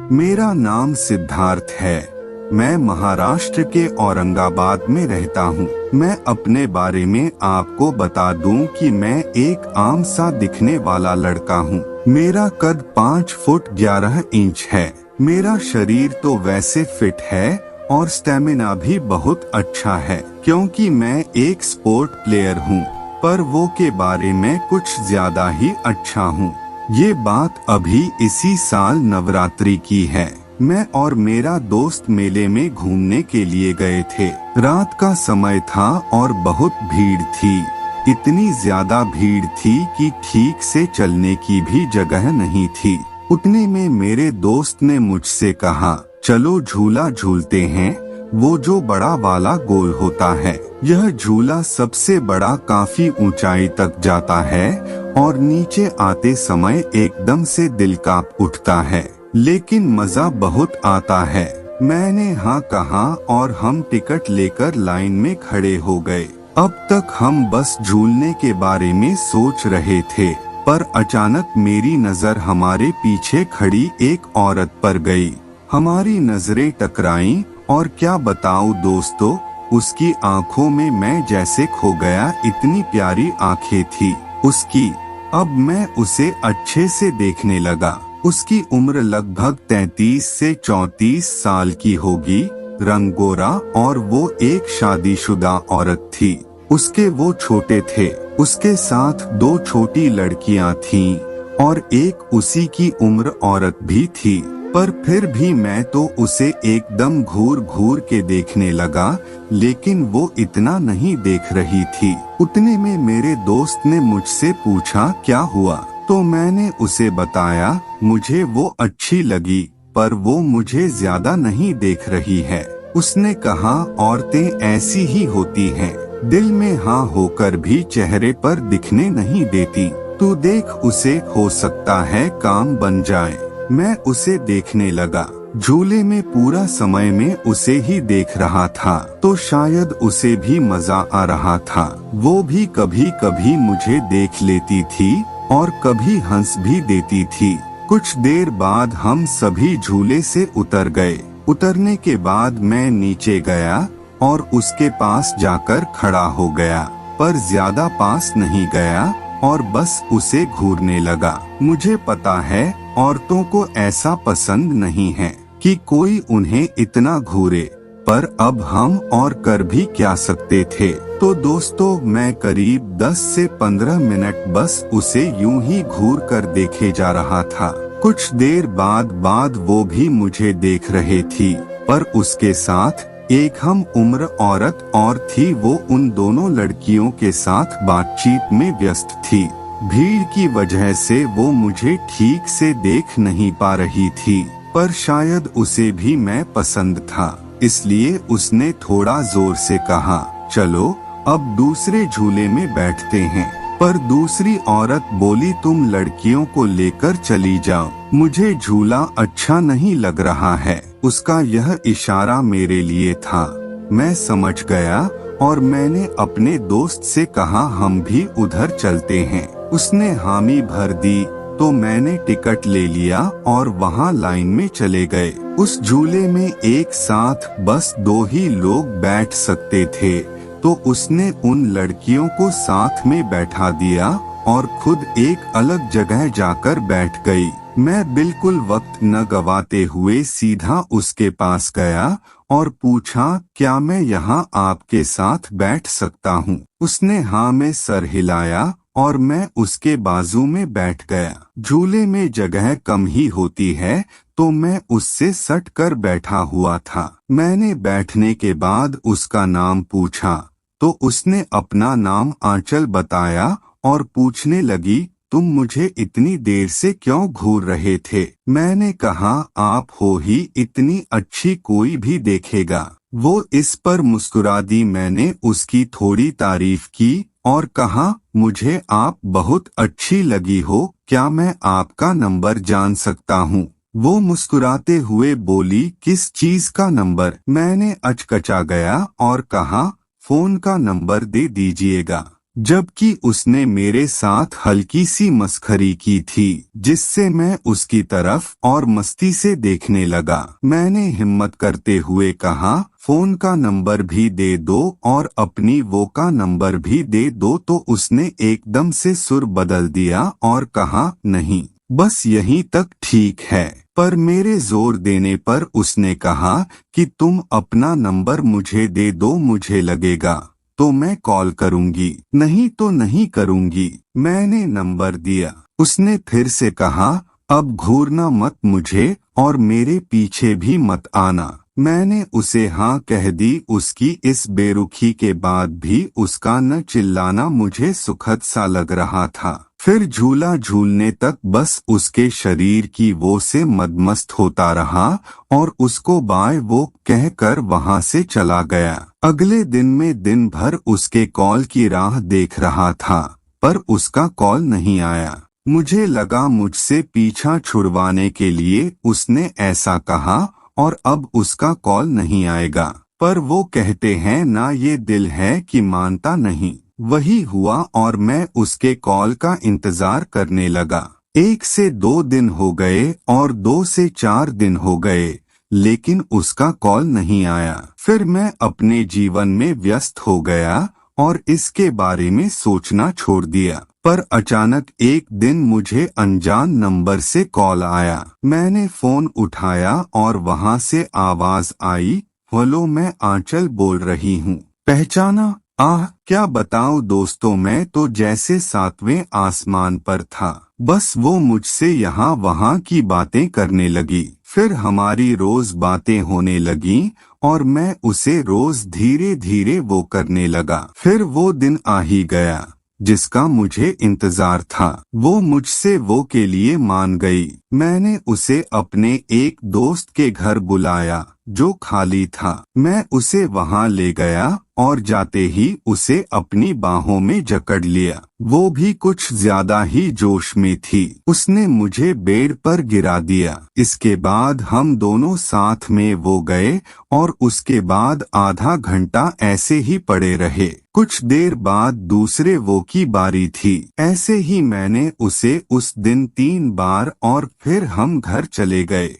मेरा नाम सिद्धार्थ है। मैं महाराष्ट्र के औरंगाबाद में रहता हूँ। मैं अपने बारे में आपको बता दूं कि मैं एक आम सा दिखने वाला लड़का हूँ। मेरा कद 5 फुट 11 इंच है। मेरा शरीर तो वैसे फिट है और स्टेमिना भी बहुत अच्छा है, क्योंकि मैं एक स्पोर्ट प्लेयर हूँ, पर वो के बारे में कुछ ज्यादा ही अच्छा हूँ। ये बात अभी इसी साल नवरात्रि की है। मैं और मेरा दोस्त मेले में घूमने के लिए गए थे। रात का समय था और बहुत भीड़ थी। इतनी ज्यादा भीड़ थी कि ठीक से चलने की भी जगह नहीं थी। उतने में मेरे दोस्त ने मुझसे कहा, चलो झूला झूलते हैं, वो जो बड़ा वाला गोल होता है। यह झूला सबसे बड़ा काफी ऊंचाई तक जाता है और नीचे आते समय एकदम से दिल कांप उठता है, लेकिन मजा बहुत आता है। मैंने हाँ कहा और हम टिकट लेकर लाइन में खड़े हो गए। अब तक हम बस झूलने के बारे में सोच रहे थे, पर अचानक मेरी नजर हमारे पीछे खड़ी एक औरत पर गई। हमारी नजरें टकराईं और क्या बताऊं दोस्तों, उसकी आंखों में मैं जैसे खो गया। इतनी प्यारी आंखें थी उसकी। अब मैं उसे अच्छे से देखने लगा। उसकी उम्र लगभग 33 से 34 साल की होगी, रंग गोरा, और वो एक शादीशुदा औरत थी। उसके वो छोटे थे, उसके साथ 2 छोटी लड़कियां थीं और एक उसी की उम्र औरत भी थी। पर फिर भी मैं तो उसे एकदम घूर घूर के देखने लगा, लेकिन वो इतना नहीं देख रही थी। उतने में मेरे दोस्त ने मुझसे पूछा क्या हुआ, तो मैंने उसे बताया मुझे वो अच्छी लगी, पर वो मुझे ज्यादा नहीं देख रही है। उसने कहा औरतें ऐसी ही होती हैं, दिल में हाँ होकर भी चेहरे पर दिखने नहीं देती। तू देख उसे, हो सकता है काम बन जाए। मैं उसे देखने लगा। झूले में पूरा समय में उसे ही देख रहा था, तो शायद उसे भी मजा आ रहा था। वो भी कभी कभी मुझे देख लेती थी और कभी हंस भी देती थी। कुछ देर बाद हम सभी झूले से उतर गए। उतरने के बाद मैं नीचे गया और उसके पास जाकर खड़ा हो गया, पर ज्यादा पास नहीं गया और बस उसे घूरने लगा। मुझे पता है औरतों को ऐसा पसंद नहीं है कि कोई उन्हें इतना घूरे, पर अब हम और कर भी क्या सकते थे। तो दोस्तों, मैं करीब 10 से 15 मिनट बस उसे यूं ही घूर कर देखे जा रहा था। कुछ देर बाद वो भी मुझे देख रहे थी, पर उसके साथ एक हम उम्र औरत और थी। वो उन दोनों लड़कियों के साथ बातचीत में व्यस्त थी। भीड़ की वजह से वो मुझे ठीक से देख नहीं पा रही थी, पर शायद उसे भी मैं पसंद था, इसलिए उसने थोड़ा जोर से कहा, चलो अब दूसरे झूले में बैठते हैं। पर दूसरी औरत बोली, तुम लड़कियों को लेकर चली जाओ, मुझे झूला अच्छा नहीं लग रहा है। उसका यह इशारा मेरे लिए था। मैं समझ गया और मैंने अपने दोस्त से कहा हम भी उधर चलते हैं। उसने हामी भर दी, तो मैंने टिकट ले लिया और वहाँ लाइन में चले गए। उस झूले में एक साथ बस 2 ही लोग बैठ सकते थे, तो उसने उन लड़कियों को साथ में बैठा दिया और खुद एक अलग जगह जाकर बैठ गई। मैं बिल्कुल वक्त न गवाते हुए सीधा उसके पास गया और पूछा, क्या मैं यहाँ आपके साथ बैठ सकता हूँ? उसने हाँ में सर हिलाया और मैं उसके बाजू में बैठ गया। झूले में जगह कम ही होती है, तो मैं उससे सट कर बैठा हुआ था। मैंने बैठने के बाद उसका नाम पूछा, तो उसने अपना नाम आंचल बताया और पूछने लगी, तुम मुझे इतनी देर से क्यों घूर रहे थे? मैंने कहा, आप हो ही इतनी अच्छी, कोई भी देखेगा। वो इस पर मुस्कुरा दी। मैंने उसकी थोड़ी तारीफ की और कहा, मुझे आप बहुत अच्छी लगी हो, क्या मैं आपका नंबर जान सकता हूँ? वो मुस्कुराते हुए बोली, किस चीज का नंबर? मैंने अचकचा गया और कहा, फोन का नंबर दे दीजिएगा। जबकि उसने मेरे साथ हल्की सी मस्खरी की थी, जिससे मैं उसकी तरफ और मस्ती से देखने लगा। मैंने हिम्मत करते हुए कहा, फोन का नंबर भी दे दो और अपनी वो का नंबर भी दे दो। तो उसने एकदम से सुर बदल दिया और कहा, नहीं, बस यहीं तक ठीक है। पर मेरे जोर देने पर उसने कहा कि तुम अपना नंबर मुझे दे दो, मुझे लगेगा तो मैं कॉल करूंगी, नहीं तो नहीं करूंगी। मैंने नंबर दिया। उसने फिर से कहा, अब घूरना मत मुझे और मेरे पीछे भी मत आना। मैंने उसे हाँ कह दी। उसकी इस बेरुखी के बाद भी उसका न चिल्लाना मुझे सुखद सा लग रहा था। फिर झूला झूलने तक बस उसके शरीर की वो से मदमस्त होता रहा और उसको बाय वो कहकर वहां से चला गया। अगले दिन में दिन भर उसके कॉल की राह देख रहा था, पर उसका कॉल नहीं आया। मुझे लगा मुझसे पीछा छुड़वाने के लिए उसने ऐसा कहा और अब उसका कॉल नहीं आएगा। पर वो कहते हैं ना, ये दिल है कि मानता नहीं। वही हुआ और मैं उसके कॉल का इंतजार करने लगा। 1 से 2 दिन हो गए और 2 से 4 दिन हो गए, लेकिन उसका कॉल नहीं आया। फिर मैं अपने जीवन में व्यस्त हो गया और इसके बारे में सोचना छोड़ दिया। पर अचानक एक दिन मुझे अनजान नंबर से कॉल आया। मैंने फोन उठाया और वहां से आवाज आई, हेलो, मैं आंचल बोल रही हूँ। पहचाना? क्या बताऊं दोस्तों, मैं तो जैसे 7वें आसमान पर था। बस वो मुझसे यहाँ वहाँ की बातें करने लगी। फिर हमारी रोज बातें होने लगी और मैं उसे रोज धीरे धीरे वो करने लगा। फिर वो दिन आ ही गया जिसका मुझे इंतजार था। वो मुझसे वो के लिए मान गई। मैंने उसे अपने एक दोस्त के घर बुलाया जो खाली था। मैं उसे वहां ले गया और जाते ही उसे अपनी बाहों में जकड़ लिया। वो भी कुछ ज्यादा ही जोश में थी। उसने मुझे बेड पर गिरा दिया। इसके बाद हम दोनों साथ में वो गए और उसके बाद आधा घंटा ऐसे ही पड़े रहे। कुछ देर बाद दूसरे वो की बारी थी। ऐसे ही मैंने उसे उस दिन 3 बार और फिर हम घर चले गए।